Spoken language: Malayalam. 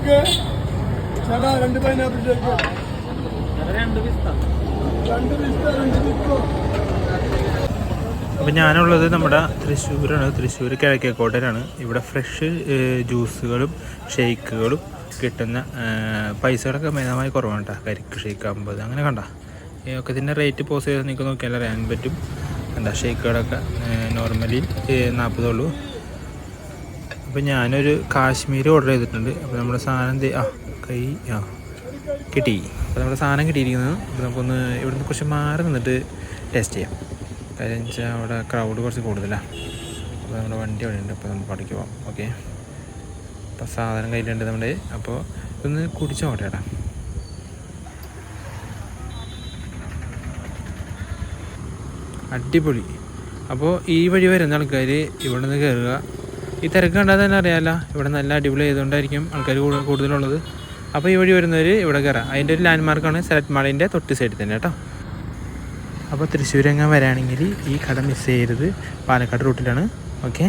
ഷേക്ക് ചേട്ടാ 2 പൈനാപ്പിൾ ഷേക്ക് 2 പിസ്ത. അപ്പോൾ ഞാനുള്ളത് നമ്മുടെ തൃശ്ശൂരാണ്. തൃശ്ശൂർ കിഴക്കേക്കോട്ടയിലാണ്. ഇവിടെ ഫ്രഷ് ജ്യൂസുകളും ഷെയ്ക്കുകളും കിട്ടുന്ന പൈസകളൊക്കെ മിതമായി കുറവാണ് കേട്ടോ. കരിക്ക് ഷെയ്ക്ക് 50 അങ്ങനെ കണ്ട ഒക്കെ ഇതിൻ്റെ റേറ്റ് പോസ് ചെയ്ത് നിങ്ങൾക്ക് നോക്കിയാൽ അറിയാൻ പറ്റും. എന്താ ഷെയ്ക്കുകളൊക്കെ നോർമലി 40 ഉള്ളൂ. അപ്പോൾ ഞാനൊരു കാശ്മീർ ഓർഡർ ചെയ്തിട്ടുണ്ട്. അപ്പോൾ നമ്മുടെ സാധനം കിട്ടി. അപ്പോൾ നമ്മുടെ സാധനം കിട്ടിയിരിക്കുന്നത്. അപ്പോൾ നമുക്കൊന്ന് ഇവിടുന്ന് കുറച്ച് മാറി നിന്നിട്ട് ടേസ്റ്റ് ചെയ്യാം. കാര്യം വെച്ചാൽ അവിടെ ക്രൗഡ് കുറച്ച് കൂടുതലാണ്. അപ്പോൾ നമ്മുടെ വണ്ടി അവിടെ ഉണ്ട്. അപ്പോൾ നമുക്ക് അവിടേക്ക് പോകാം. ഓക്കെ, അപ്പോൾ സാധനം കയ്യിലുണ്ട് നമ്മുടെ. അപ്പോൾ ഇതൊന്ന് കുടിച്ച് നോക്കട്ടെ ചേട്ടാ. അടിപൊളി. അപ്പോൾ ഈ വഴി വരുന്ന ആൾക്കാർ ഇവിടെ നിന്ന് കയറുക. ഈ തിരക്ക് കണ്ടാൽ തന്നെ അറിയാമല്ലോ ഇവിടെ നല്ല അടിപൊളി ചെയ്തുകൊണ്ടായിരിക്കും ആൾക്കാർ കൂടുതലുള്ളത്. അപ്പോൾ ഈ വഴി വരുന്നവർ ഇവിടെ കയറാം. അതിൻ്റെ ഒരു ലാൻഡ് മാർക്കാണ് സെലക്ട് മാളിൻ്റെ തൊട്ട് സൈഡിൽ തന്നെ കേട്ടോ. അപ്പോൾ തൃശ്ശൂരെങ്ങാൻ വരാണെങ്കിൽ ഈ കട മിസ് ചെയ്യരുത്. പാലക്കാട് റൂട്ടിലാണ്. ഓക്കെ.